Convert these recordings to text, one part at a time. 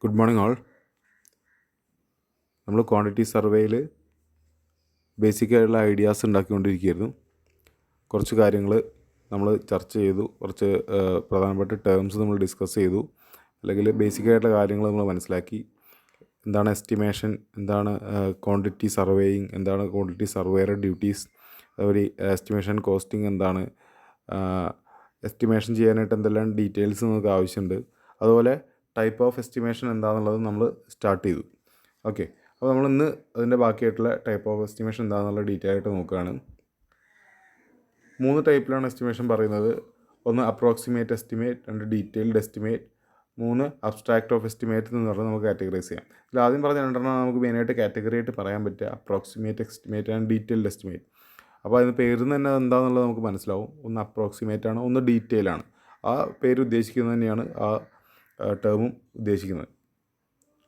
Good morning all. നമ്മൾ quantity സർവേയിൽ ബേസിക്കായിട്ടുള്ള ideas ഉണ്ടാക്കിക്കൊണ്ടിരിക്കുകയായിരുന്നു. കുറച്ച് കാര്യങ്ങൾ നമ്മൾ ചർച്ച ചെയ്തു, കുറച്ച് പ്രധാനപ്പെട്ട ടേംസ് നമ്മൾ ഡിസ്കസ് ചെയ്തു, അല്ലെങ്കിൽ ബേസിക്കായിട്ടുള്ള കാര്യങ്ങൾ നമ്മൾ മനസ്സിലാക്കി. എന്താണ് എസ്റ്റിമേഷൻ, എന്താണ് ക്വാണ്ടിറ്റി സർവേയിങ്, എന്താണ് ക്വാണ്ടിറ്റി സർവേയുടെ ഡ്യൂട്ടീസ്, അതുപോലെ എസ്റ്റിമേഷൻ കോസ്റ്റിംഗ് എന്താണ്, എസ്റ്റിമേഷൻ ചെയ്യാനായിട്ട് എന്തെല്ലാം ഡീറ്റെയിൽസ് നമുക്ക് ആവശ്യമുണ്ട്, അതുപോലെ ടൈപ്പ് ഓഫ് എസ്റ്റിമേഷൻ എന്താണെന്നുള്ളത് നമ്മൾ സ്റ്റാർട്ട് ചെയ്തു. ഓക്കെ, അപ്പോൾ നമ്മളിന്ന് അതിൻ്റെ ബാക്കിയായിട്ടുള്ള ടൈപ്പ് ഓഫ് എസ്റ്റിമേഷൻ എന്താണെന്നുള്ള ഡീറ്റെയിൽ ആയിട്ട് നോക്കുകയാണ്. 3 ടൈപ്പിലാണ് എസ്റ്റിമേഷൻ പറയുന്നത്. 1 approximate estimate, 2 detailed estimate, 3 abstract of estimate എന്ന് പറഞ്ഞാൽ നമുക്ക് കാറ്റഗറൈസ് ചെയ്യാം. ഇതിൽ ആദ്യം പറഞ്ഞ രണ്ടെണ്ണം നമുക്ക് മെയിനായിട്ട് കാറ്റഗറി ആയിട്ട് പറയാൻ പറ്റുക, approximate estimate and detailed estimate. അപ്പോൾ അതിന് പേരിൽ നിന്ന് തന്നെ എന്താണെന്നുള്ളത് നമുക്ക് മനസ്സിലാവും. ഒന്ന് അപ്രോക്സിമേറ്റ് ആണ്, ഒന്ന് ഡീറ്റെയിൽ ആണ്. ആ പേര് ഉദ്ദേശിക്കുന്നത് തന്നെയാണ് ആ ടേമും ഉദ്ദേശിക്കുന്നത്.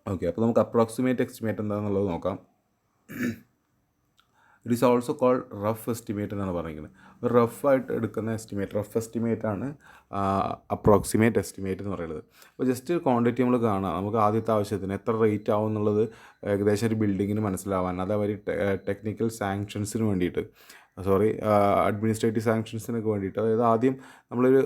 ഓക്കെ, അപ്പോൾ നമുക്ക് അപ്രോക്സിമേറ്റ് എസ്റ്റിമേറ്റ് എന്താണെന്നുള്ളത് നോക്കാം. It is also called rough estimate എന്നാണ് പറയുന്നത്. ഒരു റഫായിട്ട് എടുക്കുന്ന എസ്റ്റിമേറ്റ്, റഫ് എസ്റ്റിമേറ്റ് ആണ് അപ്രോക്സിമേറ്റ് എസ്റ്റിമേറ്റ് എന്ന് പറയുന്നത്. അപ്പോൾ ജസ്റ്റ് ക്വാണ്ടിറ്റി നമ്മൾ കാണാം, നമുക്ക് ആദ്യത്തെ ആവശ്യത്തിന് എത്ര റേറ്റ് ആവും എന്നുള്ളത് ഏകദേശം ഒരു ബിൽഡിങ്ങിന് മനസ്സിലാവാൻ, അതേമാതിരി ടെക്നിക്കൽ സാങ്ഷൻസിന് വേണ്ടിയിട്ട്, അഡ്മിനിസ്ട്രേറ്റീവ് സാങ്ഷൻസിനൊക്കെ വേണ്ടിയിട്ട്. അതായത് ആദ്യം നമ്മളൊരു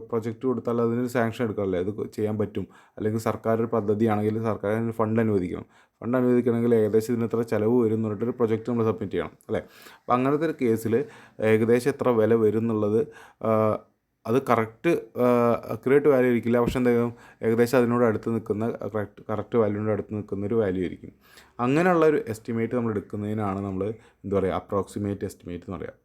പ്രൊജക്റ്റ് കൊടുത്താൽ അതിനൊരു സാങ്ഷൻ എടുക്കാമല്ലേ, അത് ചെയ്യാൻ പറ്റും. അല്ലെങ്കിൽ സർക്കാർ ഒരു പദ്ധതിയാണെങ്കിൽ സർക്കാരിന് ഫണ്ട് അനുവദിക്കണം. ഫണ്ട് അനുവദിക്കണമെങ്കിൽ ഏകദേശം ഇതിന് എത്ര ചിലവ് വരും എന്ന് പറഞ്ഞിട്ടൊരു പ്രൊജക്റ്റ് നമ്മൾ സബ്മിറ്റ് ചെയ്യണം അല്ലേ. അപ്പോൾ അങ്ങനത്തെ ഒരു കേസിൽ ഏകദേശം എത്ര വില വരും എന്നുള്ളത് അത് അക്യുറേറ്റ് വാല്യൂ ആയിരിക്കില്ല, പക്ഷെ എന്തായാലും ഏകദേശം അതിനോട് അടുത്ത് നിൽക്കുന്ന കറക്റ്റ് വാല്യൂവിനോട് അടുത്ത് നിൽക്കുന്ന ഒരു വാല്യൂ ആയിരിക്കും. അങ്ങനെയുള്ള ഒരു എസ്റ്റിമേറ്റ് നമ്മൾ എടുക്കുന്നതിനാണ് നമ്മൾ എന്താ പറയുക, അപ്രോക്സിമേറ്റ് എസ്റ്റിമേറ്റ് എന്ന് പറയുക.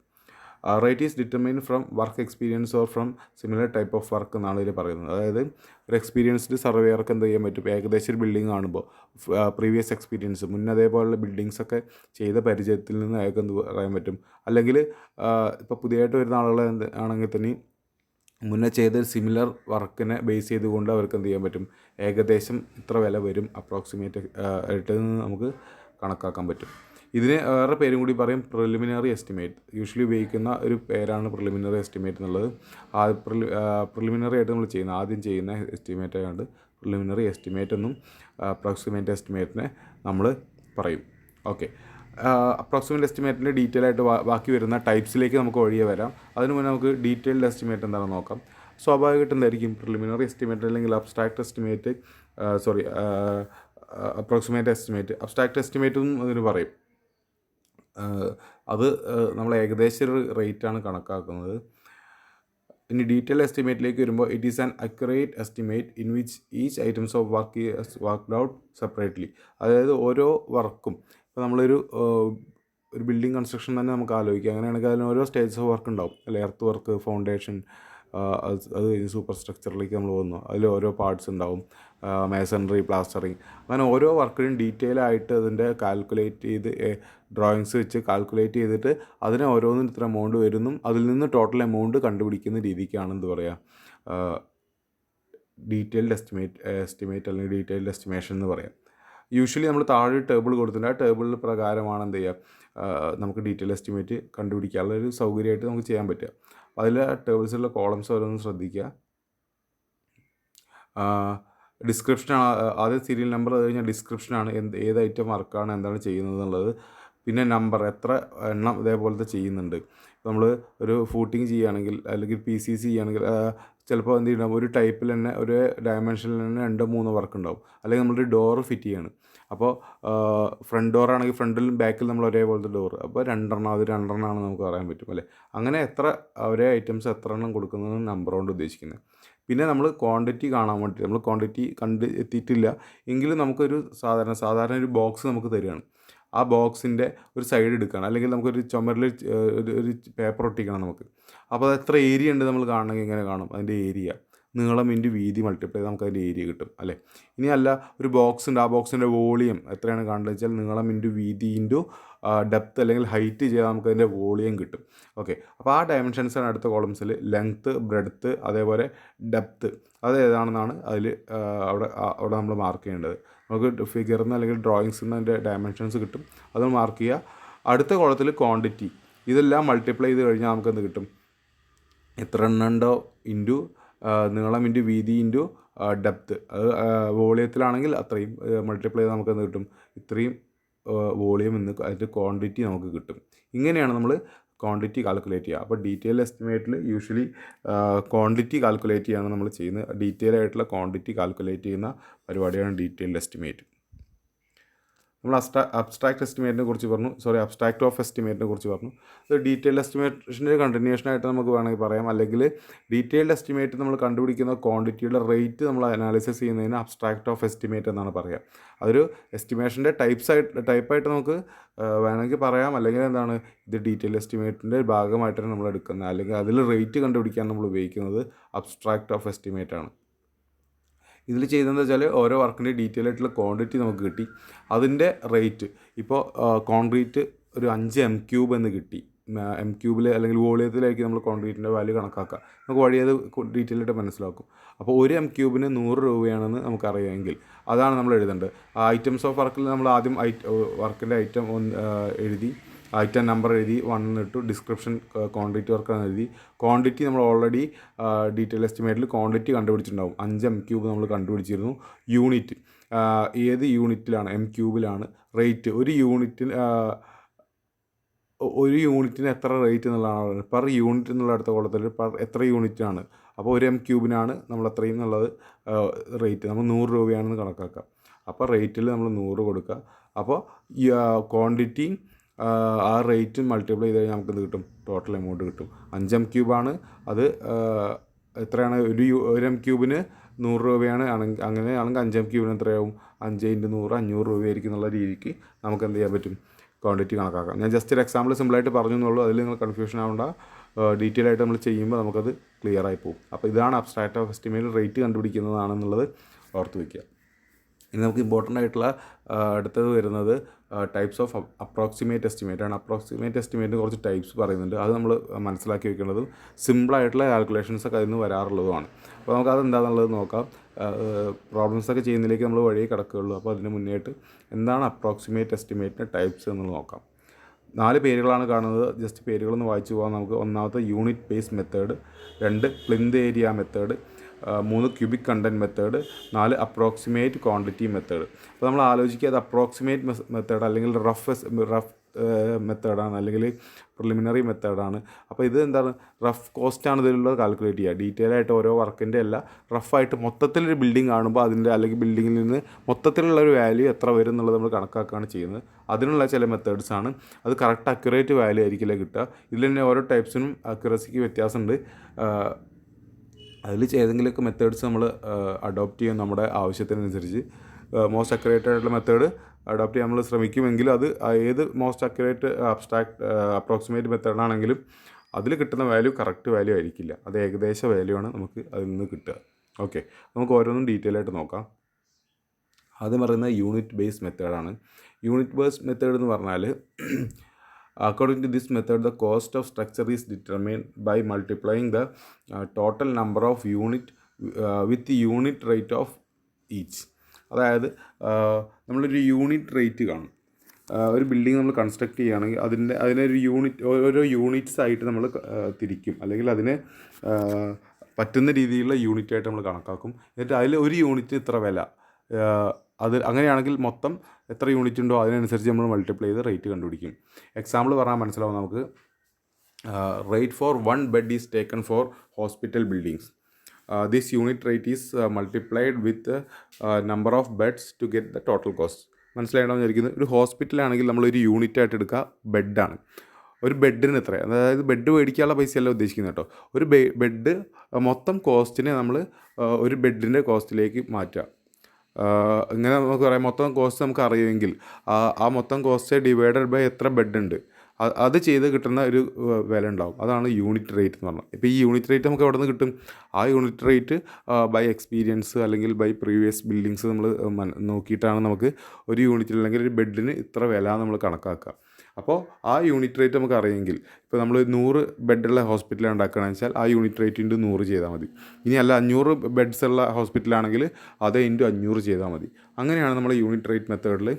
Rate is determine from work experience or from similar type of work എന്നാണ് ഇതിൽ പറയുന്നത്. അതായത് ഒരു എക്സ്പീരിയൻസ്ഡ് സർവേയർക്ക് എന്ത് ചെയ്യാൻ പറ്റും, ഏകദേശം ഒരു ബിൽഡിംഗ് കാണുമ്പോൾ പ്രീവിയസ് എക്സ്പീരിയൻസ്, മുന്നേ അതേപോലുള്ള ബിൽഡിങ്സൊക്കെ ചെയ്ത പരിചയത്തിൽ നിന്ന് അയാൾക്ക് എന്ത് പറയാൻ പറ്റും. അല്ലെങ്കിൽ ഇപ്പോൾ പുതിയതായിട്ട് വരുന്ന ആളുകൾ ആണെങ്കിൽ തന്നെ മുന്നേ ചെയ്ത സിമിലർ വർക്കിനെ ബേസ് ചെയ്തുകൊണ്ട് അവർക്ക് എന്ത് ചെയ്യാൻ പറ്റും, ഏകദേശം ഇത്ര വില വരും അപ്രോക്സിമേറ്റ് ആയിട്ട് നമുക്ക് കണക്കാക്കാൻ പറ്റും. ഇതിന് വേറെ പേരും കൂടി പറയും, പ്രിലിമിനറി എസ്റ്റിമേറ്റ്. യൂഷ്വലി ഉപയോഗിക്കുന്ന ഒരു പേരാണ് പ്രിലിമിനറി എസ്റ്റിമേറ്റ് എന്നുള്ളത്. പ്രിലിമിനറി ആയിട്ട് നമ്മൾ ആദ്യം ചെയ്യുന്ന എസ്റ്റിമേറ്റ് ആയതുകൊണ്ട് പ്രിലിമിനറി എസ്റ്റിമേറ്റ് എന്നും അപ്രോക്സിമേറ്റ് എസ്റ്റിമേറ്റിനെ നമ്മൾ പറയും. ഓക്കെ, അപ്രോക്സിമേറ്റ് എസ്റ്റിമേറ്റിൻ്റെ ഡീറ്റെയിൽ ആയിട്ട് ബാക്കി വരുന്ന ടൈപ്സിലേക്ക് നമുക്ക് വഴിയെ വരാം. അതിന് മുന്നേ നമുക്ക് ഡീറ്റെയിൽഡ് എസ്റ്റിമേറ്റ് എന്താണെന്ന് നോക്കാം. സ്വാഭാവികമായിട്ട് എന്തായിരിക്കും, പ്രിലിമിനറി എസ്റ്റിമേറ്റ് അല്ലെങ്കിൽ abstract estimate, approximate estimate, abstract എസ്റ്റിമേറ്റും അതിന് പറയും. അത് നമ്മൾ ഏകദേശം ഒരു റേറ്റാണ് കണക്കാക്കുന്നത്. ഇനി ഡീറ്റെയിൽ എസ്റ്റിമേറ്റിലേക്ക് വരുമ്പോൾ it is an accurate estimate in which each items of work worked out separately. അതായത് ഓരോ വർക്കും, ഇപ്പോൾ നമ്മളൊരു ബിൽഡിംഗ് കൺസ്ട്രക്ഷൻ തന്നെ നമുക്ക് ആലോചിക്കാം. അങ്ങനെയാണെങ്കിൽ അതിന് ഓരോ സ്റ്റേജസ് ഓഫ് വർക്ക് ഉണ്ടാവും അല്ലേ. എർത്ത് വർക്ക്, ഫൗണ്ടേഷൻ, അത് കഴിഞ്ഞ് സൂപ്പർ സ്ട്രക്ചറിലേക്ക് നമ്മൾ വന്നു, അതിൽ ഓരോ പാർട്സ് ഉണ്ടാവും, മേസണറി, പ്ലാസ്റ്ററിങ്, അങ്ങനെ ഓരോ വർക്കിനും ഡീറ്റെയിൽ ആയിട്ട് അതിൻ്റെ കാൽക്കുലേറ്റ് ചെയ്ത് ഡ്രോയിങ്സ് വെച്ച് കാൽക്കുലേറ്റ് ചെയ്തിട്ട് അതിനെ ഓരോന്നിനും ഇത്ര എമൗണ്ട് വരുന്നു, അതിൽ നിന്ന് ടോട്ടൽ എമൗണ്ട് കണ്ടുപിടിക്കുന്ന രീതിക്കാണ് എന്ത് പറയുക, ഡീറ്റെയിൽഡ് എസ്റ്റിമേറ്റ് അല്ലെങ്കിൽ ഡീറ്റെയിൽഡ് എസ്റ്റിമേഷൻ എന്ന് പറയാം. യൂഷ്വലി നമ്മൾ താഴെ ടേബിൾ കൊടുത്തിട്ടുണ്ട്, ആ ടേബിളിൽ പ്രകാരമാണ് എന്ത് ചെയ്യുക, നമുക്ക് ഡീറ്റെയിൽ എസ്റ്റിമേറ്റ് കണ്ടുപിടിക്കാനുള്ള ഒരു സൗകര്യമായിട്ട് നമുക്ക് ചെയ്യാൻ പറ്റുക. അപ്പോൾ അതിൽ ടേബിൾസിലുള്ള കോളംസ് ഓരോന്ന് ശ്രദ്ധിക്കുക. ഡിസ്ക്രിപ്ഷനാണ് ആദ്യം, സീരിയൽ നമ്പർ, അത് കഴിഞ്ഞാൽ ഡിസ്ക്രിപ്ഷനാണ്, ഏത് ഐറ്റം വർക്കാണ്, എന്താണ് ചെയ്യുന്നത് എന്നുള്ളത്. പിന്നെ നമ്പർ, എത്ര എണ്ണം ഇതേപോലത്തെ ചെയ്യുന്നുണ്ട്. ഇപ്പോൾ നമ്മൾ ഒരു ഫൂട്ടിങ് ചെയ്യുകയാണെങ്കിൽ അല്ലെങ്കിൽ PCC ചെയ്യുകയാണെങ്കിൽ ചിലപ്പോൾ എന്ത് ചെയ്യണം, ഒരു ടൈപ്പിൽ തന്നെ ഒരു ഡയമെൻഷനിൽ തന്നെ 2-3 വർക്ക് ഉണ്ടാവും. അല്ലെങ്കിൽ നമ്മളൊരു ഡോറ് ഫിറ്റ് ചെയ്യണം. അപ്പോൾ ഫ്രണ്ട് ഡോറാണെങ്കിൽ ഫ്രണ്ടിലും ബാക്കിൽ നമ്മൾ ഒരേപോലത്തെ ഡോറ്, അപ്പോൾ അത് 2 നമുക്ക് പറയാൻ പറ്റും അല്ലേ. അങ്ങനെ ഒരേ ഐറ്റംസ് എത്ര എണ്ണം കൊടുക്കുന്നത് നമ്പർ കൊണ്ട് ഉദ്ദേശിക്കുന്നത്. പിന്നെ നമ്മൾ ക്വാണ്ടിറ്റി കാണാൻ വേണ്ടി, നമ്മൾ ക്വാണ്ടിറ്റി എത്തിയിട്ടില്ല എങ്കിലും നമുക്കൊരു സാധാരണ ഒരു ബോക്സ് നമുക്ക് തരികയാണ്. ആ ബോക്സിൻ്റെ ഒരു സൈഡ് എടുക്കണം, അല്ലെങ്കിൽ നമുക്കൊരു ചുമരിൽ ഒരു പേപ്പർ ഒട്ടിക്കണം നമുക്ക്. അപ്പോൾ അത് എത്ര ഏരിയ ഉണ്ട് നമ്മൾ കാണണമെങ്കിൽ എങ്ങനെ കാണും, അതിൻ്റെ ഏരിയ നീളം ഇൻറ്റു വീതി മൾട്ടിപ്ലൈ നമുക്ക് അതിൻ്റെ ഏരിയ കിട്ടും അല്ലേ. ഇനി അല്ല, ഒരു ബോക്സ് ഉണ്ട്, ആ ബോക്സിൻ്റെ വോളിയം എത്രയാണ് കാണുന്നത് വെച്ചാൽ നീളം ഇൻറ്റു വീതി ഇൻറ്റു ഡെപ്ത്ത് അല്ലെങ്കിൽ ഹൈറ്റ് ചെയ്താൽ നമുക്ക് അതിൻ്റെ വോളിയം കിട്ടും. ഓക്കെ, അപ്പോൾ ആ ഡയമെൻഷൻസാണ് അടുത്ത കോളംസിൽ. ലെങ്ത്ത്, ബ്രെഡ്ത്ത്, അതേപോലെ ഡെപ്ത്ത്, അത് ഏതാണെന്നാണ് അതിൽ അവിടെ നമ്മൾ മാർക്ക് ചെയ്യേണ്ടത്. നമുക്ക് ഫിഗറിൽ നിന്ന് അല്ലെങ്കിൽ ഡ്രോയിങ്സിൽ നിന്ന് അതിൻ്റെ ഡയമെൻഷൻസ് കിട്ടും, അത് മാർക്ക് ചെയ്യുക. അടുത്ത കോളത്തിൽ ക്വാണ്ടിറ്റി, ഇതെല്ലാം മൾട്ടിപ്ലൈ ചെയ്ത് കഴിഞ്ഞാൽ നമുക്ക് എന്ത് കിട്ടും, എത്ര എണ്ണം ഉണ്ടോ ഇൻറ്റു നീളം ഇൻറ്റു വീതി ഇൻറ്റു ഡെപ്ത്ത്, അത് വോളിയത്തിലാണെങ്കിൽ അത്രയും മൾട്ടിപ്ലൈ ചെയ്ത് നമുക്ക് എന്ത് കിട്ടും, ഇത്രയും വോളിയം എന്ന് അതിൻ്റെ ക്വാണ്ടിറ്റി നമുക്ക് കിട്ടും. ഇങ്ങനെയാണ് നമ്മൾ ക്വാണ്ടിറ്റി കാൽക്കുലേറ്റ് ചെയ്യുക. അപ്പോൾ ഡീറ്റെയിൽ എസ്റ്റിമേറ്റിൽ യൂഷ്വലി ക്വാണ്ടിറ്റി കാൽക്കുലേറ്റ് ചെയ്യുകയാണ് നമ്മൾ ചെയ്യുന്നത്. ഡീറ്റെയിൽ ആയിട്ടുള്ള ക്വാണ്ടിറ്റി കാൽക്കുലേറ്റ് ചെയ്യുന്ന പരിപാടിയാണ് ഡീറ്റെയിൽഡ് എസ്റ്റിമേറ്റ്. നമ്മൾ അബ്സ്ട്രാക്ട് എസ്റ്റിമേറ്റിനെ കുറിച്ച് പറഞ്ഞു, അബ്സ്ട്രാക്ട് ഓഫ് എസ്റ്റിമേറ്റിനെ കുറിച്ച് പറഞ്ഞു. ഇത് ഡീറ്റെയിൽഡ് എസ്റ്റിമേഷൻ്റെ കണ്ടിന്യൂഷനായിട്ട് നമുക്ക് വേണമെങ്കിൽ പറയാം. അല്ലെങ്കിൽ ഡീറ്റെയിൽഡ് എസ്റ്റിമേറ്റ് നമ്മൾ കണ്ടുപിടിക്കുന്ന ക്വാണ്ടിറ്റിയുടെ റേറ്റ് നമ്മൾ അനാലിസിസ് ചെയ്യുന്നതിന് അബ്സ്ട്രാക്ട് ഓഫ് എസ്റ്റിമേറ്റ് എന്നാണ് പറയുക. അതൊരു എസ്റ്റിമേഷൻ്റെ ടൈപ്പായിട്ട് നമുക്ക് വേണമെങ്കിൽ പറയാം. അല്ലെങ്കിൽ എന്താണ്, ഇത് ഡീറ്റെയിൽഡ് എസ്റ്റിമേറ്റിൻ്റെ ഭാഗമായിട്ടാണ് നമ്മൾ എടുക്കുന്നത്. അല്ലെങ്കിൽ അതിൽ റേറ്റ് കണ്ടുപിടിക്കാൻ നമ്മൾ ഉപയോഗിക്കുന്നത് അബ്സ്ട്രാക്ട് ഓഫ് എസ്റ്റിമേറ്റ് ആണ്. ഇതിൽ ചെയ്തതെന്ന് വെച്ചാൽ ഓരോ വർക്കിൻ്റെ ഡീറ്റെയിൽ ആയിട്ടുള്ള ക്വാണ്ടിറ്റി നമുക്ക് കിട്ടി, അതിൻ്റെ റേറ്റ്. ഇപ്പോൾ കോൺക്രീറ്റ് ഒരു 5 m³ എന്ന് കിട്ടി. m³ അല്ലെങ്കിൽ വോളിയത്തിലേക്ക് നമ്മൾ കോൺക്രീറ്റിൻ്റെ വാല്യൂ കണക്കാക്കുക. നമുക്ക് വഴി അത് ഡീറ്റെയിൽ ആയിട്ട് മനസ്സിലാക്കും. അപ്പോൾ ഒരു m³ 100 രൂപയാണെന്ന് നമുക്കറിയാമെങ്കിൽ അതാണ് നമ്മൾ എഴുതേണ്ടത്. ഐറ്റംസ് ഓഫ് വർക്കിൽ നമ്മൾ ആദ്യം വർക്കിൻ്റെ ഐറ്റം എഴുതി, ഐറ്റം നമ്പർ എഴുതി, 1 ഇട്ടു, ഡിസ്ക്രിപ്ഷൻ ക്വാണ്ടിറ്റി വർക്കാണ് എഴുതി. ക്വാണ്ടിറ്റി നമ്മൾ ഓൾറെഡി ഡീറ്റെയിൽ എസ്റ്റിമേറ്റിൽ ക്വാണ്ടിറ്റി കണ്ടുപിടിച്ചിട്ടുണ്ടാവും. 5 m³ നമ്മൾ കണ്ടുപിടിച്ചിരുന്നു. യൂണിറ്റ് ഏത് യൂണിറ്റിലാണ്, m³ റേറ്റ് ഒരു യൂണിറ്റിന് എത്ര റേറ്റ് എന്നുള്ളതാണ്. പെർ യൂണിറ്റ് എന്നുള്ള അടുത്ത കോളത്തിൽ എത്ര യൂണിറ്റാണ്. അപ്പോൾ ഒരു m³ നമ്മൾ അത്രയും എന്നുള്ളത് റേറ്റ് നമ്മൾ 100 രൂപയാണെന്ന് കണക്കാക്കുക. അപ്പോൾ റേറ്റിൽ നമ്മൾ 100 കൊടുക്കുക. അപ്പോൾ ക്വാണ്ടിറ്റിയും ആ റേറ്റും മൾട്ടിപ്ലൈ ചെയ്ത് കഴിഞ്ഞാൽ നമുക്ക് ഇത് കിട്ടും, ടോട്ടൽ എമൗണ്ട് കിട്ടും. 5 m³ അത് എത്രയാണ്, ഒരു m³ 100 രൂപയാണ്. അങ്ങനെയാണെങ്കിൽ 5 m³ എത്രയാവും, 5 × 100 500 രൂപയായിരിക്കും എന്നുള്ള രീതിക്ക് നമുക്ക് എന്ത് ചെയ്യാൻ പറ്റും, ക്വാണ്ടിറ്റി കണക്കാക്കാം. ഞാൻ ജസ്റ്റ് ഒരു എക്സാമ്പിൾ സിമ്പിളായിട്ട് പറഞ്ഞു എന്നുള്ളൂ. അതിൽ നിങ്ങൾ കൺഫ്യൂഷൻ ആവേണ്ട. ഡീറ്റെയിൽ ആയിട്ട് നമ്മൾ ചെയ്യുമ്പോൾ നമുക്കത് ക്ലിയർ ആയി പോകും. അപ്പോൾ ഇതാണ് അബ്സ്ട്രാക്ട് ഓഫ് എസ്റ്റിമേറ്റ്, റേറ്റ് കണ്ടുപിടിക്കുന്നതാണെന്നുള്ളത് ഓർത്ത് വയ്ക്കുക. ഇനി നമുക്ക് ഇമ്പോർട്ടൻ്റ് ആയിട്ടുള്ള അടുത്തത് വരുന്നത് ടൈപ്സ് ഓഫ് അപ്രോക്സിമേറ്റ് എസ്റ്റിമേറ്റ് ആണ്. അപ്രോക്സിമേറ്റ് എസ്റ്റിമേറ്റിന് കുറച്ച് ടൈപ്സ് പറയുന്നുണ്ട്. അത് നമ്മൾ മനസ്സിലാക്കി വെക്കേണ്ടതും സിമ്പിളായിട്ടുള്ള കാൽക്കുലേഷൻസൊക്കെ അതിന് വരാറുള്ളതുമാണ്. അപ്പോൾ നമുക്കത് എന്താണെന്നുള്ളത് നോക്കാം. പ്രോബ്ലംസൊക്കെ ചെയ്യുന്നതിലേക്ക് നമ്മൾ വഴിയെ കിടക്കുകയുള്ളൂ. അപ്പോൾ അതിന് മുന്നേയായിട്ട് എന്താണ് അപ്രോക്സിമേറ്റ് എസ്റ്റിമേറ്റിൻ്റെ ടൈപ്സ് എന്ന് നോക്കാം. 4 പേരുകളാണ് കാണുന്നത്. ജസ്റ്റ് പേരുകളൊന്ന് വായിച്ചു പോകാം നമുക്ക്. ഒന്നാമത്തെ unit base method, 2 plinth area method, 3 cubic content method, 4 approximate quantity method. അപ്പോൾ നമ്മൾ ആലോചിക്കുക, അത് അപ്രോക്സിമേറ്റ് മെത്തേഡ് അല്ലെങ്കിൽ റഫ് മെത്തേഡാണ്, അല്ലെങ്കിൽ പ്രിലിമിനറി മെത്തേഡാണ്. അപ്പോൾ ഇത് എന്താണ്, റഫ് കോസ്റ്റാണ് ഇതിലുള്ളത് കാൽക്കുലേറ്റ് ചെയ്യുക. ഡീറ്റെയിൽ ആയിട്ട് ഓരോ വർക്കിൻ്റെ അല്ല, റഫായിട്ട് മൊത്തത്തിലൊരു ബിൽഡിംഗ് കാണുമ്പോൾ അതിൻ്റെ അല്ലെങ്കിൽ ബിൽഡിങ്ങിൽ നിന്ന് മൊത്തത്തിലുള്ള ഒരു വാല്യൂ എത്ര വരും എന്നുള്ളത് നമ്മൾ കണക്കാക്കുകയാണ് ചെയ്യുന്നത്. അതിനുള്ള ചില മെത്തേഡ്സാണ്. അത് കറക്റ്റ് അക്യുറേറ്റ് വാല്യൂ ആയിരിക്കില്ല കിട്ടുക. ഇതിൽ തന്നെ ഓരോ ടൈപ്സിനും അക്യുറസിക്ക് വ്യത്യാസമുണ്ട്. അതിൽ ഏതെങ്കിലുമൊക്കെ മെത്തേഡ്സ് നമ്മൾ അഡോപ്റ്റ് ചെയ്യും നമ്മുടെ ആവശ്യത്തിനനുസരിച്ച്. മോസ്റ്റ് അക്യുറേറ്റ് ആയിട്ടുള്ള മെത്തേഡ് അഡോപ്റ്റ് ചെയ്യാൻ നമ്മൾ ശ്രമിക്കുമെങ്കിൽ അത് ഏത് മോസ്റ്റ് അക്യുറേറ്റ് അപ്രോക്സിമേറ്റ് മെത്തേഡാണെങ്കിലും അതിൽ കിട്ടുന്ന വാല്യൂ കറക്റ്റ് വാല്യൂ ആയിരിക്കില്ല. അത് ഏകദേശ വാല്യൂ ആണ് നമുക്ക് അതിൽ നിന്ന് കിട്ടുക. ഓക്കെ, നമുക്ക് ഓരോന്നും ഡീറ്റെയിൽ ആയിട്ട് നോക്കാം. ആദ്യം പറയുന്നത് യൂണിറ്റ് ബേസ് മെത്തേഡാണ്. യൂണിറ്റ് ബേസ് മെത്തേഡ് എന്ന് പറഞ്ഞാൽ according to this method the cost of structure is determined by multiplying the total number of unit with the unit rate of each. അതായത് നമ്മളൊരു യൂണിറ്റ് റേറ്റ് കാണും. ഒരു ബിൽഡിംഗ് നമ്മൾ construct ചെയ്യുകയാണെങ്കിൽ അതിനൊരു ഓരോ യൂണിറ്റ്സ് ആയിട്ട് നമ്മൾ തിരിക്കും, അല്ലെങ്കിൽ അതിനെ പറ്റുന്ന രീതിയിലുള്ള യൂണിറ്റായിട്ട് നമ്മൾ കണക്കാക്കും. എന്നിട്ട് അതിൽ ഒരു യൂണിറ്റിന് ഇത്ര വില, അത് അങ്ങനെയാണെങ്കിൽ മൊത്തം എത്ര യൂണിറ്റ് ഉണ്ടോ അതിനനുസരിച്ച് നമ്മൾ മൾട്ടിപ്ലൈ ചെയ്ത് റേറ്റ് കണ്ടുപിടിക്കും. എക്സാമ്പിൾ പറഞ്ഞാൽ മനസ്സിലാവും നമുക്ക്. Rate for 1 bed is taken for hospital buildings. This unit rate is multiplied with number of beds to get the total cost. മനസ്സിലായണമെന്ന് വിചാരിക്കുന്നത്. ഒരു ഹോസ്പിറ്റലാണെങ്കിൽ നമ്മളൊരു യൂണിറ്റായിട്ട് എടുക്കുക ബെഡാണ്. ഒരു ബെഡിന് എത്ര, അതായത് ബെഡ് മേടിക്കാനുള്ള പൈസയല്ല ഉദ്ദേശിക്കുന്നത് കേട്ടോ. ഒരു ബെഡ് മൊത്തം കോസ്റ്റിനെ നമ്മൾ ഒരു ബെഡിൻ്റെ കോസ്റ്റിലേക്ക് മാറ്റുക. ഇങ്ങനെ നമുക്ക് പറയാം, മൊത്തം കോസ്റ്റ് നമുക്ക് അറിയുമെങ്കിൽ ആ മൊത്തം കോസ്റ്റ് ഡിവൈഡഡ് ബൈ എത്ര ബെഡ് ഉണ്ട് അത് ചെയ്ത് കിട്ടുന്ന ഒരു വില ഉണ്ടാവും. അതാണ് യൂണിറ്റ് റേറ്റ് എന്ന് പറഞ്ഞാൽ. ഇപ്പോൾ ഈ യൂണിറ്റ് റേറ്റ് നമുക്ക് എവിടെ നിന്ന് കിട്ടും? ആ യൂണിറ്റ് റേറ്റ് ബൈ എക്സ്പീരിയൻസ് അല്ലെങ്കിൽ ബൈ പ്രീവിയസ് ബിൽഡിങ്സ് നമ്മൾ നോക്കിയിട്ടാണ് നമുക്ക് ഒരു യൂണിറ്റിൽ അല്ലെങ്കിൽ ഒരു ബെഡിന് ഇത്ര വില നമ്മൾ കണക്കാക്കുക. അപ്പോൾ ആ യൂണിറ്റ് റേറ്റ് നമുക്ക് അറിയെങ്കിൽ, ഇപ്പോൾ നമ്മൾ 100 ബെഡുള്ള ഹോസ്പിറ്റൽ ഉണ്ടാക്കുകയാണെന്ന് വെച്ചാൽ ആ യൂണിറ്റ് റേറ്റ് ഇൻറ്റു 100 ചെയ്താൽ മതി. ഇനി അല്ല 500 ബെഡ്സ് ഉള്ള ഹോസ്പിറ്റലാണെങ്കിൽ അത് ഇൻറ്റു 500 ചെയ്താൽ മതി. അങ്ങനെയാണ് നമ്മൾ യൂണിറ്റ് റേറ്റ് മെത്തേഡിൽ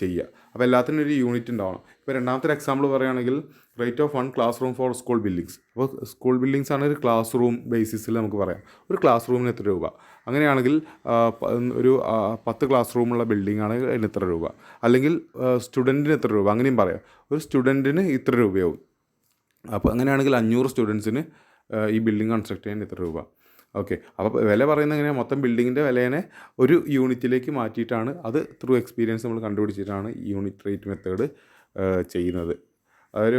ചെയ്യുക. അപ്പോൾ എല്ലാത്തിനും ഒരു യൂണിറ്റ് ഉണ്ടാവണം. ഇപ്പോൾ രണ്ടാമത്തെ ഒരു എക്സാമ്പിൾ പറയുകയാണെങ്കിൽ rate of 1 class room for school buildings. അപ്പോൾ സ്കൂൾ ബിൽഡിങ്സ് ആണ് ഒരു ക്ലാസ് റൂം ബേസിസിൽ നമുക്ക് പറയാം. ഒരു ക്ലാസ് റൂമിന് എത്ര രൂപ, അങ്ങനെയാണെങ്കിൽ ഒരു 10 ക്ലാസ് റൂമുള്ള ബിൽഡിംഗ് ആണെങ്കിൽ അതിന് എത്ര രൂപ, അല്ലെങ്കിൽ സ്റ്റുഡൻറ്റിന് എത്ര രൂപ, അങ്ങനെയും പറയാം. ഒരു സ്റ്റുഡൻറ്റിന് ഇത്ര രൂപയാവും. അപ്പോൾ അങ്ങനെയാണെങ്കിൽ 500 സ്റ്റുഡൻസിന് ഈ ബിൽഡിംഗ് കൺസ്ട്രക്ട് ചെയ്യാൻ എത്ര രൂപ. ഓക്കെ, അപ്പോൾ വില പറയുന്നത് എങ്ങനെയാണ്, മൊത്തം ബിൽഡിങ്ങിൻ്റെ വിലേനെ ഒരു യൂണിറ്റിലേക്ക് മാറ്റിയിട്ടാണ്, അത് ത്രൂ എക്സ്പീരിയൻസ് നമ്മൾ കണ്ടുപിടിച്ചിട്ടാണ് യൂണിറ്റ് റേറ്റ് മെത്തേഡ് ചെയ്യുന്നത്. അതൊരു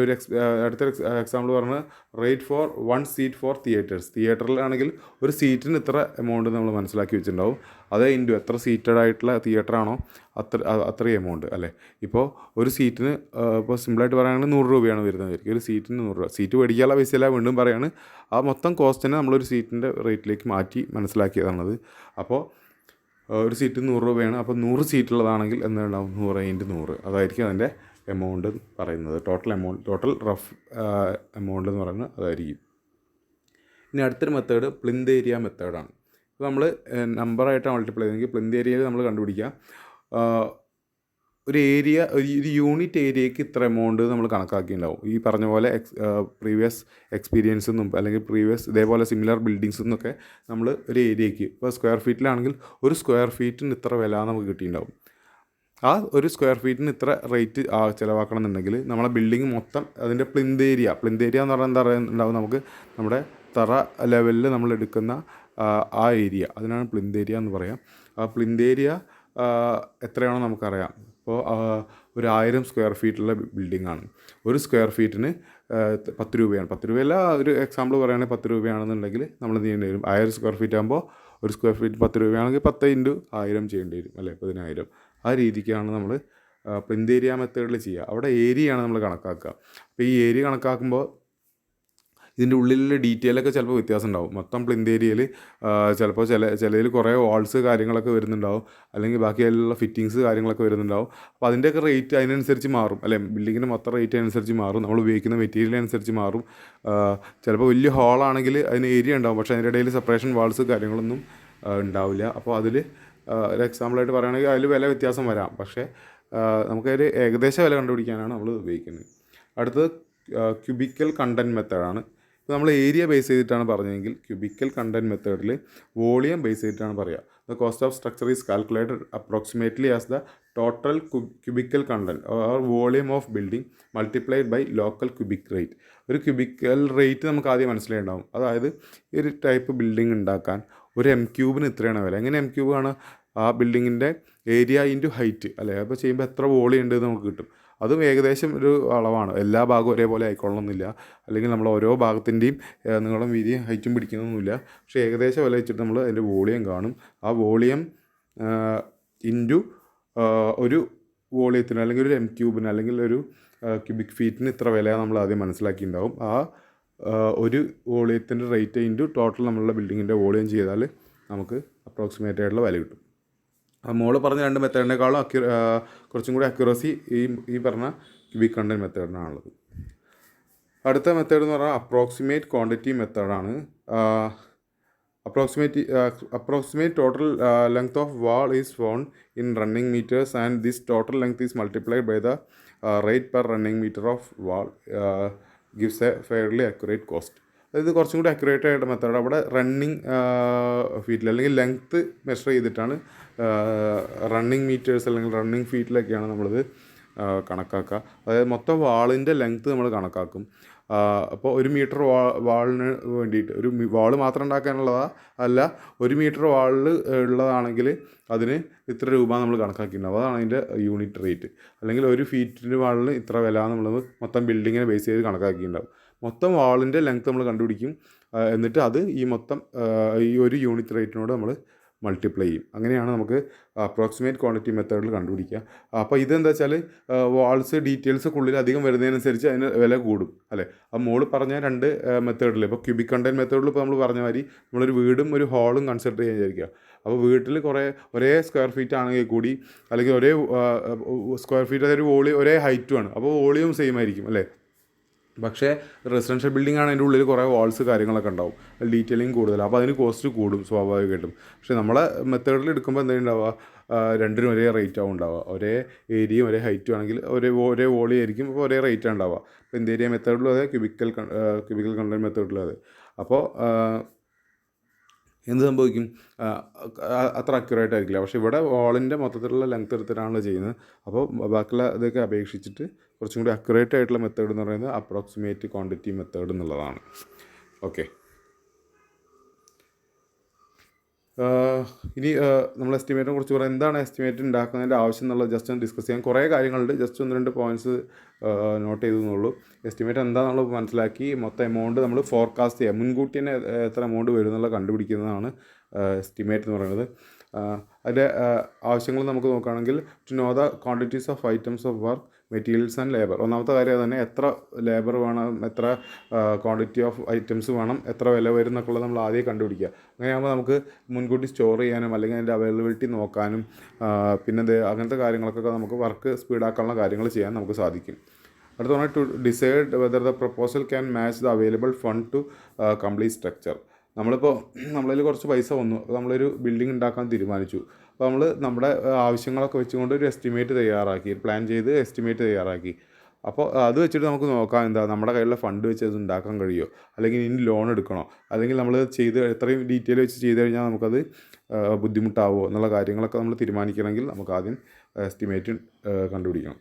അടുത്തൊരു എക്സാമ്പിൾ പറഞ്ഞാൽ rate for 1 seat for theatres. തിയേറ്ററിലാണെങ്കിൽ ഒരു സീറ്റിന് ഇത്ര എമൗണ്ട് നമ്മൾ മനസ്സിലാക്കി വെച്ചിട്ടുണ്ടാവും. അതേ ഇൻറ്റു എത്ര സീറ്റഡ് ആയിട്ടുള്ള തിയേറ്ററാണോ അത്രയും എമൗണ്ട് അല്ലേ. ഇപ്പോൾ ഒരു സീറ്റിന് ഇപ്പോൾ സിമ്പിളായിട്ട് പറയുകയാണെങ്കിൽ 100 രൂപയാണ് വരുന്നത്. ഒരു സീറ്റിന് 100 രൂപ. സീറ്റ് മേടിക്കാനുള്ള പൈസയല്ല, വീണ്ടും പറയുകയാണ്, ആ മൊത്തം കോസ്റ്റിനെ നമ്മളൊരു സീറ്റിൻ്റെ റേറ്റിലേക്ക് മാറ്റി മനസ്സിലാക്കിയതാണത്. അപ്പോൾ ഒരു സീറ്റിന് 100 രൂപയാണ്. അപ്പോൾ 100 സീറ്റുള്ളതാണെങ്കിൽ എന്തുണ്ടാവും, 100 × 100 അതായിരിക്കും അതിൻ്റെ എമൗണ്ട് പറയുന്നത്. ടോട്ടൽ റഫ് എമൗണ്ട് എന്ന് പറയുന്നത് അതായിരിക്കും. ഇനി അടുത്തൊരു മെത്തേഡ് പ്ലിന്ത് ഏരിയ മെത്തേഡാണ്. ഇപ്പോൾ നമ്മൾ നമ്പറായിട്ടാണ് മൾട്ടിപ്ലൈ ചെയ്തെങ്കിൽ പ്ലിന്ത് ഏരിയയിൽ നമ്മൾ കണ്ടുപിടിക്കുക, ഒരു ഏരിയ, ഒരു യൂണിറ്റ് ഏരിയയ്ക്ക് ഇത്ര എമൗണ്ട് നമ്മൾ കണക്കാക്കിയിട്ടുണ്ടാവും. ഈ പറഞ്ഞ പോലെ പ്രീവിയസ് എക്സ്പീരിയൻസിൽ നിന്നും അല്ലെങ്കിൽ പ്രീവിയസ് ഇതേപോലെ സിമിലർ ബിൽഡിങ്സിൽ നിന്നൊക്കെ നമ്മൾ ഒരു ഏരിയയ്ക്ക്, ഇപ്പോൾ സ്ക്വയർ ഫീറ്റിലാണെങ്കിൽ ഒരു സ്ക്വയർ ഫീറ്റിന് ഇത്ര വില നമുക്ക് കിട്ടിയിട്ടുണ്ടാവും. ആ ഒരു സ്ക്വയർ ഫീറ്റിന് ഇത്ര റേറ്റ് ചിലവാക്കണം എന്നുണ്ടെങ്കിൽ നമ്മളെ ബിൽഡിങ് മൊത്തം അതിൻ്റെ പ്ലിന്ത് ഏരിയ എന്ന് പറഞ്ഞാൽ എന്താ പറയുക, നമുക്ക് നമ്മുടെ തറ ലെവലിൽ നമ്മൾ എടുക്കുന്ന ആ ഏരിയ, അതിനാണ് പ്ലിന്ത് ഏരിയ എന്ന് പറയാം. ആ പ്ലിന്ത് ഏരിയ എത്രയാണോ നമുക്കറിയാം. ഇപ്പോൾ ഒരു 1000 സ്ക്വയർ ഫീറ്റുള്ള ബിൽഡിംഗ് ആണ്. ഒരു സ്ക്വയർ ഫീറ്റിന് 10 രൂപയാണ്. 10 രൂപയല്ല, ഒരു എക്സാമ്പിൾ പറയുകയാണെങ്കിൽ 10 രൂപയാണെന്നുണ്ടെങ്കിൽ നമ്മൾ എന്ത് ചെയ്യേണ്ടി വരും, 1000 സ്ക്വയർ ഫീറ്റ് ആകുമ്പോൾ ഒരു സ്ക്വയർ ഫീറ്റ് 10 രൂപയാണെങ്കിൽ 10 × 1000 ചെയ്യേണ്ടി വരും അല്ലേ, 10000. ആ രീതിക്കാണ് നമ്മൾ പ്ലിന്ത് ഏരിയ മെത്തേഡിൽ ചെയ്യുക. അവിടെ ഏരിയയാണ് നമ്മൾ കണക്കാക്കുക. അപ്പോൾ ഈ ഏരിയ കണക്കാക്കുമ്പോൾ ഇതിൻ്റെ ഉള്ളിലുള്ള ഡീറ്റെയിലൊക്കെ ചിലപ്പോൾ വ്യത്യാസം ഉണ്ടാവും. മൊത്തം പ്ലിന്ത് ഏരിയയിൽ ചിലപ്പോൾ ചിലതിൽ കുറേ വാൾസ് കാര്യങ്ങളൊക്കെ വരുന്നുണ്ടാവും, അല്ലെങ്കിൽ ബാക്കി അതിലുള്ള ഫിറ്റിങ്സ് കാര്യങ്ങളൊക്കെ വരുന്നുണ്ടാവും. അപ്പോൾ അതിൻ്റെയൊക്കെ റേറ്റ് അതിനനുസരിച്ച് മാറും അല്ലേ, ബിൽഡിങ്ങിൻ്റെ മൊത്തം റേറ്റ് അനുസരിച്ച് മാറും, നമ്മൾ ഉപയോഗിക്കുന്ന മെറ്റീരിയൽ അനുസരിച്ച് മാറും. ചിലപ്പോൾ വലിയ ഹോളാണെങ്കിൽ അതിന് ഏരിയ ഉണ്ടാവും, പക്ഷേ അതിൻ്റെ ഇടയിൽ സെപ്പറേഷൻ വാൾസ് കാര്യങ്ങളൊന്നും ഉണ്ടാവില്ല. അപ്പോൾ അതിൽ ഒരു എക്സാമ്പിളായിട്ട് പറയുകയാണെങ്കിൽ അതിൽ വില വ്യത്യാസം വരാം, പക്ഷേ നമുക്കൊരു ഏകദേശ വില കണ്ടുപിടിക്കാനാണ് നമ്മൾ ഉപയോഗിക്കുന്നത്. അടുത്തത് ക്യൂബിക്കൽ കണ്ടൻറ്റ് മെത്തേഡാണ്. ഇപ്പോൾ നമ്മൾ ഏരിയ ബേസ് ചെയ്തിട്ടാണ് പറഞ്ഞതെങ്കിൽ ക്യൂബിക്കൽ കണ്ടൻറ്റ് മെത്തേഡിൽ വോളിയം ബേസ് ചെയ്തിട്ടാണ് പറയുക. The cost of structure is calculated approximately as the total cubical content or volume of building multiplied by local cubic rate. ഒരു ക്യൂബിക്കൽ റേറ്റ് നമുക്ക് ആദ്യം മനസ്സിലായിട്ടുണ്ടാവും. അതായത് ഈ ഒരു ടൈപ്പ് ബിൽഡിംഗ് ഉണ്ടാക്കാൻ ഒരു m³ ഇത്രയാണ് വില. എങ്ങനെ m³ ആണ്, ആ ബിൽഡിങ്ങിൻ്റെ ഏരിയ ഇൻറ്റു ഹൈറ്റ് അല്ലേ. അപ്പോൾ ചെയ്യുമ്പോൾ എത്ര വോളിയം ഉണ്ട് നമുക്ക് കിട്ടും. അതും ഏകദേശം ഒരു അളവാണ്, എല്ലാ ഭാഗവും ഒരേപോലെ ആയിക്കൊള്ളണമെന്നില്ല, അല്ലെങ്കിൽ നമ്മൾ ഓരോ ഭാഗത്തിൻ്റെയും നീളം വീതിയും ഹൈറ്റും പിടിക്കുന്നൊന്നുമില്ല. പക്ഷേ ഏകദേശം വില വെച്ചിട്ട് നമ്മൾ അതിൻ്റെ വോളിയം കാണും. ആ വോളിയം ഇൻറ്റു ഒരു വോളിയത്തിന് അല്ലെങ്കിൽ ഒരു m³ അല്ലെങ്കിൽ ഒരു ക്യൂബിക് ഫീറ്റിന് ഇത്ര വില നമ്മൾ ആദ്യം മനസ്സിലാക്കിയിട്ടുണ്ടാവും. ആ ഒരു വോളിയത്തിൻ്റെ റേറ്റ് ഇൻറ്റു ടോട്ടൽ നമ്മളുടെ ബിൽഡിങ്ങിൻ്റെ വോളിയം ചെയ്താൽ നമുക്ക് അപ്രോക്സിമേറ്റ് ആയിട്ടുള്ള വില കിട്ടും. മോള് പറഞ്ഞ രണ്ട് മെത്തേഡിനേക്കാളും കുറച്ചും കൂടി അക്യുറസി ഈ പറഞ്ഞ ക്യൂബിക് കണ്ടൻറ്റ് മെത്തേഡിനാണുള്ളത്. അടുത്ത മെത്തേഡ് എന്ന് പറഞ്ഞാൽ അപ്രോക്സിമേറ്റ് ക്വാണ്ടിറ്റി മെത്തേഡാണ്. approximate total length of wall is found in running meters, and this total length is multiplied by the rate per running meter of wall, gives a fairly accurate cost. അതായത് കുറച്ചും കൂടി accurate ആയിട്ട് method അവിടെ running ഫീറ്റിൽ അല്ലെങ്കിൽ length measure ചെയ്തിട്ടാണ്, running metres അല്ലെങ്കിൽ running ഫീറ്റിലൊക്കെയാണ് നമ്മളിത് കണക്കാക്കുക. അതായത് മൊത്തം വാളിൻ്റെ ലെങ്ത്ത് നമ്മൾ കണക്കാക്കും. അപ്പോൾ 1 മീറ്റർ വാളിന് വേണ്ടിയിട്ട് ഒരു വാൾ മാത്രം ഉണ്ടാക്കാനുള്ളതാ അല്ല, 1 മീറ്റർ വാളിൽ ഉള്ളതാണെങ്കിൽ അതിന് ഇത്ര രൂപ നമ്മൾ കണക്കാക്കിയിട്ടുണ്ടാവും. അതാണ് അതിൻ്റെ യൂണിറ്റ് റേറ്റ്. അല്ലെങ്കിൽ 1 ഫീറ്റിൻ്റെ വാളിന് ഇത്ര വില നമ്മൾ മൊത്തം ബിൽഡിങ്ങിനെ ബേസ് ചെയ്ത് കണക്കാക്കിയിട്ടുണ്ടാവും. മൊത്തം വാളിൻ്റെ ലെങ്ത്ത് നമ്മൾ കണ്ടുപിടിക്കും. എന്നിട്ട് അത് ഈ മൊത്തം ഈ ഒരു യൂണിറ്റ് റേറ്റിനോട് നമ്മൾ മൾട്ടിപ്ലൈ ചെയ്യും. അങ്ങനെയാണ് നമുക്ക് അപ്രോക്സിമേറ്റ് ക്വാണ്ടിറ്റി മെത്തേഡിൽ കണ്ടുപിടിക്കുക. അപ്പോൾ ഇതെന്താ വെച്ചാൽ വാൾസ് ഡീറ്റെയിൽസൊക്കെ ഉള്ളിൽ അധികം വരുന്നതിനനുസരിച്ച് അതിന് വില കൂടും അല്ലേ. ആ മോള് പറഞ്ഞ രണ്ട് മെത്തേഡിൽ ഇപ്പോൾ ക്യൂബിക് കണ്ടൻറ്റ് മെത്തേഡിൽ ഇപ്പോൾ നമ്മൾ പറഞ്ഞ മാതിരി നമ്മളൊരു വീടും ഒരു ഹാളും കൺസിഡർ ചെയ്യാൻ വിചാരിക്കുക. അപ്പോൾ വീട്ടിൽ ഒരേ സ്ക്വയർ ഫീറ്റ് ആണെങ്കിൽ കൂടി, അല്ലെങ്കിൽ ഒരേ സ്ക്വയർ ഫീറ്റ് അതായത് ഒരേ ഹൈറ്റുമാണ്, അപ്പോൾ വോളിയം സെയിം ആയിരിക്കും അല്ലേ. പക്ഷേ റെസിഡൻഷ്യൽ ബിൽഡിംഗ് ആണ്, അതിൻ്റെ ഉള്ളിൽ കുറേ വാൾസ് കാര്യങ്ങളൊക്കെ ഉണ്ടാവും, ഡീറ്റെയിലിംഗ് കൂടുതൽ, അപ്പോൾ അതിന് കോസ്റ്റ് കൂടും സ്വാഭാവികമായിട്ടും. പക്ഷേ നമ്മളെ മെത്തേഡിൽ എടുക്കുമ്പോൾ എന്താ ഉണ്ടാവുക, രണ്ടിനും ഒരേ റേറ്റ് ആവും ഉണ്ടാവുക. ഒരേ ഏരിയയും ഒരേ ഹൈറ്റും ആണെങ്കിൽ ഒരേ വോളി ആയിരിക്കും, അപ്പോൾ ഒരേ റേറ്റ് ഉണ്ടാവുക. അപ്പോൾ ഇന്റീരിയർ മെത്തേഡിലും അതെ, ക്യൂബിക്കൽ കണ്ടൻറ് മെത്തേഡിലും അതെ. അപ്പോൾ എന്ത് സംഭവിക്കും, അത്ര അക്യുറേറ്റ് ആയിരിക്കില്ല. പക്ഷേ ഇവിടെ വാളിൻ്റെ മൊത്തത്തിലുള്ള ലെങ്ത് എടുത്തിട്ടാണല്ലോ ചെയ്യുന്നത്. അപ്പോൾ ബാക്കിയുള്ള ഇതൊക്കെ അപേക്ഷിച്ചിട്ട് കുറച്ചും കൂടി അക്യുറേറ്റ് ആയിട്ടുള്ള മെത്തേഡ് എന്ന് പറയുന്നത് അപ്രോക്സിമേറ്റ് ക്വാണ്ടിറ്റി മെത്തേഡ് എന്നുള്ളതാണ്. ഓക്കെ, ഇനി നമ്മൾ എസ്റ്റിമേറ്റിനെ കുറിച്ച് പറയാം. എന്താണ് എസ്റ്റിമേറ്റ് ഉണ്ടാക്കുന്നതിൻ്റെ ആവശ്യം എന്നുള്ളത് ജസ്റ്റ് ഒന്ന് ഡിസ്കസ് ചെയ്യാം. കുറേ കാര്യങ്ങളുണ്ട്, ജസ്റ്റ് 1-2 പോയിൻറ്റ്സ് നോട്ട് ചെയ്തെന്നുള്ളൂ. എസ്റ്റിമേറ്റ് എന്താണെന്നുള്ളത് മനസ്സിലാക്കി മൊത്തം എമൗണ്ട് നമ്മൾ ഫോർകാസ്റ്റ് ചെയ്യുക, മുൻകൂട്ടി തന്നെ എത്ര എമൗണ്ട് വരും എന്നുള്ളത് കണ്ടുപിടിക്കുന്നതാണ് എസ്റ്റിമേറ്റ് എന്ന് പറയുന്നത്. അതിൻ്റെ ആവശ്യങ്ങൾ നമുക്ക് നോക്കുകയാണെങ്കിൽ, to know the quantities of items of work, materials and labour. ഒന്നാമത്തെ കാര്യം തന്നെ എത്ര ലേബർ വേണം, എത്ര ക്വാണ്ടിറ്റി ഓഫ് ഐറ്റംസ് വേണം, എത്ര വില വരും എന്നൊക്കെ ഉള്ളത് നമ്മൾ ആദ്യം കണ്ടുപിടിക്കുക. അങ്ങനെയാകുമ്പോൾ നമുക്ക് മുൻകൂട്ടി സ്റ്റോർ ചെയ്യാനും അല്ലെങ്കിൽ അതിൻ്റെ അവൈലബിലിറ്റി നോക്കാനും പിന്നെ അങ്ങനത്തെ കാര്യങ്ങളൊക്കെ നമുക്ക് വർക്ക് സ്പീഡാക്കാനുള്ള കാര്യങ്ങൾ ചെയ്യാൻ നമുക്ക് സാധിക്കും. അടുത്ത പറഞ്ഞാൽ to decide whether the proposal can match the available fund to complete structure. നമ്മളിൽ കുറച്ച് പൈസ വന്നു, നമ്മളൊരു ബിൽഡിംഗ് ഉണ്ടാക്കാൻ തീരുമാനിച്ചു. അപ്പോൾ നമ്മൾ നമ്മുടെ ആവശ്യങ്ങളൊക്കെ വെച്ചുകൊണ്ട് ഒരു എസ്റ്റിമേറ്റ് തയ്യാറാക്കി, പ്ലാൻ ചെയ്ത് എസ്റ്റിമേറ്റ് തയ്യാറാക്കി. അപ്പോൾ അത് വെച്ചിട്ട് നമുക്ക് നോക്കാം എന്താ നമ്മുടെ കയ്യിലുള്ള ഫണ്ട് വെച്ച് അത് ഉണ്ടാക്കാൻ കഴിയുമോ, അല്ലെങ്കിൽ ഇനി ലോൺ എടുക്കണോ, അല്ലെങ്കിൽ നമ്മൾ എത്രയും ഡീറ്റെയിൽ വെച്ച് ചെയ്ത് കഴിഞ്ഞാൽ നമുക്കത് ബുദ്ധിമുട്ടാവുമോ എന്നുള്ള കാര്യങ്ങളൊക്കെ നമ്മൾ തീരുമാനിക്കണമെങ്കിൽ നമുക്ക് ആദ്യം എസ്റ്റിമേറ്റ് കണ്ടുപിടിക്കണം.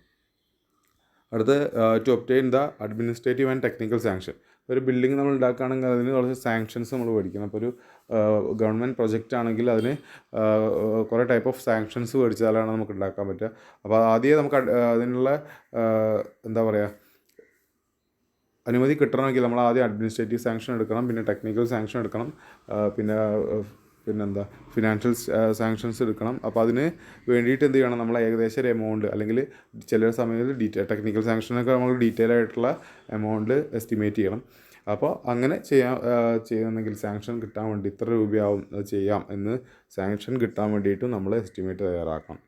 അടുത്ത് to obtain the administrative and technical sanction. ഒരു ബിൽഡിംഗ് നമ്മൾ ഉണ്ടാക്കുകയാണെങ്കിൽ അതിന് കുറച്ച് സാങ്ഷൻസ് നമ്മൾ മേടിക്കണം. അപ്പോൾ ഒരു ഗവൺമെൻറ് പ്രൊജക്റ്റ് ആണെങ്കിൽ അതിന് കുറേ ടൈപ്പ് ഓഫ് സാങ്ഷൻസ് മേടിച്ചാലാണ് നമുക്ക് ഉണ്ടാക്കാൻ പറ്റുക. അപ്പോൾ ആദ്യമേ നമുക്ക് അതിനുള്ള എന്താ പറയുക, അനുമതി കിട്ടണമെങ്കിൽ നമ്മൾ ആദ്യം അഡ്മിനിസ്ട്രേറ്റീവ് സാങ്ഷൻ എടുക്കണം, പിന്നെ ടെക്നിക്കൽ സാങ്ഷൻ എടുക്കണം, പിന്നെന്താ ഫിനാൻഷ്യൽ സാങ്ഷൻസ് എടുക്കണം. അപ്പോൾ അതിന് വേണ്ടിയിട്ട് എന്ത് ചെയ്യണം, നമ്മൾ ഏകദേശം ഒരു എമൗണ്ട്, അല്ലെങ്കിൽ ചില സമയത്ത് ടെക്നിക്കൽ സാങ്ഷനൊക്കെ നമ്മൾ ഡീറ്റെയിൽ ആയിട്ടുള്ള എമൗണ്ട് എസ്റ്റിമേറ്റ് ചെയ്യണം. അപ്പോൾ അങ്ങനെ ചെയ്യുന്നെങ്കിൽ സാങ്ഷൻ കിട്ടാൻ വേണ്ടി ഇത്ര രൂപയാവും അത് ചെയ്യാം എന്ന് സാങ്ഷൻ കിട്ടാൻ വേണ്ടിയിട്ടും നമ്മൾ എസ്റ്റിമേറ്റ് തയ്യാറാക്കണം.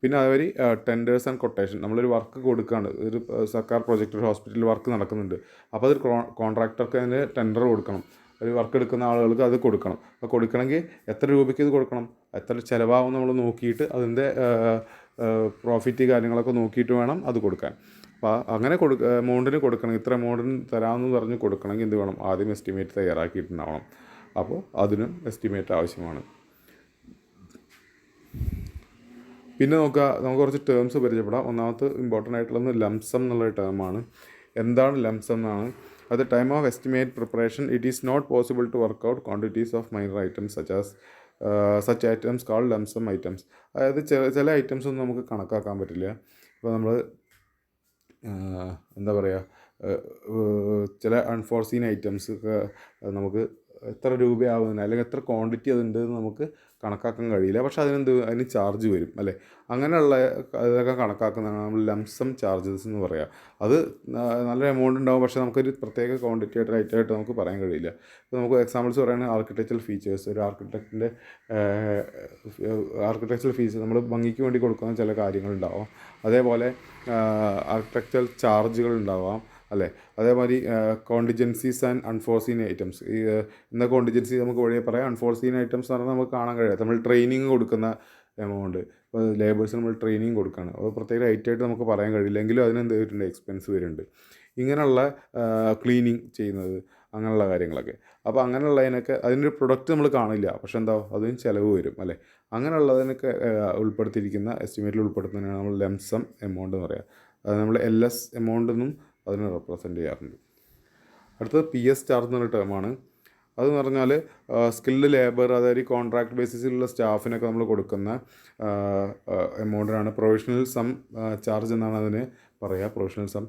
പിന്നെ അതുവഴി ടെൻഡേഴ്സ് ആൻഡ് കൊട്ടേഷൻ. നമ്മളൊരു വർക്ക് കൊടുക്കുകയാണ്, ഒരു സർക്കാർ പ്രൊജക്റ്റ്, ഒരു ഹോസ്പിറ്റൽ വർക്ക് നടക്കുന്നുണ്ട്. അപ്പോൾ അതൊരു കോൺട്രാക്ടർക്ക് അതിന് ടെൻഡർ കൊടുക്കണം, ഒരു വർക്ക് എടുക്കുന്ന ആളുകൾക്ക് അത് കൊടുക്കണം. അപ്പോൾ കൊടുക്കണമെങ്കിൽ എത്ര രൂപയ്ക്ക് ഇത് കൊടുക്കണം, എത്ര ചിലവാകും നമ്മൾ നോക്കിയിട്ട് അതിൻ്റെ പ്രോഫിറ്റ് കാര്യങ്ങളൊക്കെ നോക്കിയിട്ട് വേണം അത് കൊടുക്കാൻ. അപ്പോൾ അങ്ങനെ എമൗണ്ടിന് കൊടുക്കണം, ഇത്ര എമൗണ്ടിന് തരാമെന്ന് പറഞ്ഞ് കൊടുക്കണമെങ്കിൽ എന്ത് വേണം, ആദ്യം എസ്റ്റിമേറ്റ് തയ്യാറാക്കിയിട്ടുണ്ടാവണം. അപ്പോൾ അതിനും എസ്റ്റിമേറ്റ് ആവശ്യമാണ്. പിന്നെ നമുക്ക് കുറച്ച് ടേംസ് പരിചയപ്പെടാം. ഒന്നാമത്തെ ഇമ്പോർട്ടൻ്റ് ആയിട്ടുള്ളത് ലംസം എന്നുള്ള ടേമാണ്. എന്താണ് ലംസം എന്നാണ്. At the time of estimate preparation, it is not possible to work out quantities of minor items such items called lump sum items. അതായത് ചില ഐറ്റംസ് ഒന്നും നമുക്ക് കണക്കാക്കാൻ പറ്റില്ല. ഇപ്പോൾ നമ്മൾ എന്താ പറയുക, ചില അൺഫോർസീൻ ഐറ്റംസ് നമുക്ക് എത്ര രൂപയാവുന്നതിന് അല്ലെങ്കിൽ എത്ര ക്വാണ്ടിറ്റി അതുണ്ട് എന്ന് നമുക്ക് കണക്കാക്കാൻ കഴിയില്ല. പക്ഷേ അതിന് ചാർജ് വരും അല്ലേ. അങ്ങനെയുള്ള ഇതൊക്കെ കണക്കാക്കുന്നതാണ് നമ്മൾ ലംസം ചാർജസ് എന്ന് പറയുക. അത് നല്ല എമൗണ്ട് ഉണ്ടാകും, പക്ഷേ നമുക്കൊരു പ്രത്യേക ക്വാണ്ടിറ്റി ആയിട്ട് റേറ്റായിട്ട് നമുക്ക് പറയാൻ കഴിയില്ല. ഇപ്പോൾ നമുക്ക് എക്സാമ്പിൾസ് പറയുകയാണെങ്കിൽ ആർക്കിടെക്ചറൽ ഫീച്ചേഴ്സ്. ഒരു ആർക്കിടെക്ചറൽ ഫീച്ചേഴ്സ് നമ്മൾ ഭംഗിക്ക് വേണ്ടി കൊടുക്കുന്ന ചില കാര്യങ്ങളുണ്ടാവാം. അതേപോലെ ആർക്കിടെക്ചറൽ ചാർജുകൾ ഉണ്ടാവാം അല്ലേ. അതേമാതിരി കോണ്ടിജൻസീസ് ആൻഡ് അൺഫോർസീൻ ഐറ്റംസ്. ഇന്ന കോണ്ടിജൻസി നമുക്ക് വഴിയെ പറയാം. അൺഫോർസീൻ ഐറ്റംസ് എന്ന് പറഞ്ഞാൽ നമുക്ക് കാണാൻ കഴിയാത്ത, നമ്മൾ ട്രെയിനിങ് കൊടുക്കുന്ന എമൗണ്ട്. ഇപ്പോൾ ലേബേഴ്സിന് നമ്മൾ ട്രെയിനിങ് കൊടുക്കുകയാണ്, അപ്പോൾ പ്രത്യേക ഐറ്റമായിട്ട് നമുക്ക് പറയാൻ കഴിയില്ലെങ്കിലും അതിനെന്ത് വരുന്നുണ്ട്, എക്സ്പെൻസ് വരുന്നുണ്ട്. ഇങ്ങനെയുള്ള ക്ലീനിങ് ചെയ്യുന്നത്, അങ്ങനെയുള്ള കാര്യങ്ങളൊക്കെ. അപ്പോൾ അങ്ങനെയുള്ളതിനൊക്കെ അതിൻ്റെ പ്രൊഡക്റ്റ് നമ്മൾ കാണില്ല, പക്ഷെ എന്താ അതിന് ചിലവ് വരും അല്ലേ. അങ്ങനെയുള്ളതിനൊക്കെ ഉൾപ്പെടുത്തിയിരിക്കുന്ന എസ്റ്റിമേറ്റിൽ ഉൾപ്പെടുത്തുന്നതിനാണ് നമ്മൾ ലംസം എമൗണ്ട് എന്ന് പറയുക. അത് നമ്മൾ LS എമൗണ്ട് എന്നും അതിനെ റെപ്രസെൻറ്റ് ചെയ്യാറുണ്ട്. അടുത്തത് PS ചാർജ് എന്നൊരു ടേമാണ്. അതെന്ന് പറഞ്ഞാൽ സ്കിൽഡ് ലേബർ, അതായത് കോൺട്രാക്ട് ബേസിസിലുള്ള സ്റ്റാഫിനൊക്കെ നമ്മൾ കൊടുക്കുന്ന എമൗണ്ടിനാണ് പ്രൊവിഷണൽ സം ചാർജ് എന്നാണ് അതിന് പറയുക. പ്രൊവിഷണൽ സം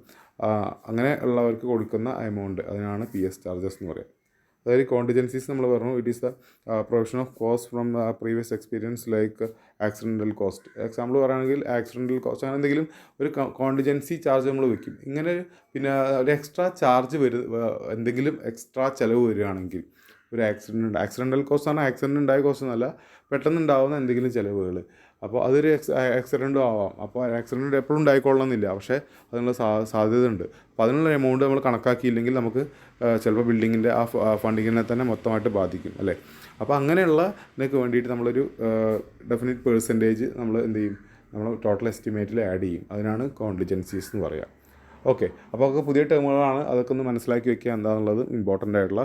അങ്ങനെ ഉള്ളവർക്ക് കൊടുക്കുന്ന എമൗണ്ട്, അതിനാണ് PS ചാർജസ് എന്ന് പറയുക. അതായത് കോണ്ടിജൻസീസ് നമ്മൾ പറഞ്ഞു, it is the provision of cost from previous experience like accidental cost. Example പറയുകയാണെങ്കിൽ ആക്സിഡൻ്റൽ കോസ്റ്റ്, അങ്ങനെ എന്തെങ്കിലും ഒരു കോണ്ടിജൻസി ചാർജ് നമ്മൾ വയ്ക്കും. ഇങ്ങനെ പിന്നെ ഒരു എക്സ്ട്രാ ചാർജ് എന്തെങ്കിലും എക്സ്ട്രാ ചിലവ് വരികയാണെങ്കിൽ, ഒരു ആക്സിഡൻ്റൽ കോസ്റ്റ് ആണ്, ആക്സിഡൻ്റ് ഉണ്ടായ കോസ്റ്റ് എന്നല്ല, പെട്ടെന്ന് ഉണ്ടാകുന്ന എന്തെങ്കിലും ചിലവുകൾ. അപ്പോൾ അതൊരു ആക്സിഡൻറ്റും ആവാം. അപ്പോൾ ആക്സിഡൻറ്റ് എപ്പോഴും ഉണ്ടായിക്കൊള്ളണമെന്നില്ല, പക്ഷേ അതിനുള്ള സാധ്യത ഉണ്ട്. അപ്പോൾ അതിനുള്ള എമൗണ്ട് നമ്മൾ കണക്കാക്കിയില്ലെങ്കിൽ നമുക്ക് ചിലപ്പോൾ ബിൽഡിങ്ങിൻ്റെ ആ ഫണ്ടിങ്ങിനെ തന്നെ മൊത്തമായിട്ട് ബാധിക്കും അല്ലേ. അപ്പോൾ അങ്ങനെയുള്ള ഇതിനൊക്കെ വേണ്ടിയിട്ട് നമ്മളൊരു ഡെഫിനിറ്റ് പേഴ്സൻറ്റേജ് നമ്മൾ എന്ത് ചെയ്യും, നമ്മൾ ടോട്ടൽ എസ്റ്റിമേറ്റിൽ ആഡ് ചെയ്യും. അതിനാണ് കോണ്ടിജൻസീസ് എന്ന് പറയുക. ഓക്കെ, അപ്പോൾ അതൊക്കെ പുതിയ ടേമുകളാണ്. അതൊക്കെ ഒന്ന് മനസ്സിലാക്കി വെക്കുക എന്താണെന്നുള്ളത് ഇമ്പോർട്ടൻ്റ് ആയിട്ടുള്ള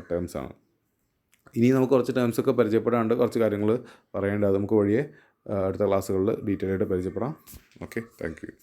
ടേംസാണ്. ഇനി നമുക്ക് കുറച്ച് ടേംസൊക്കെ പരിചയപ്പെടാണ്ട് കുറച്ച് കാര്യങ്ങൾ പറയേണ്ടത് നമുക്ക് വഴിയെ അടുത്ത ക്ലാസ്സുകളിൽ ഡീറ്റെയിൽ ആയിട്ട് പരിചയപ്പെടാം. Okay, thank you.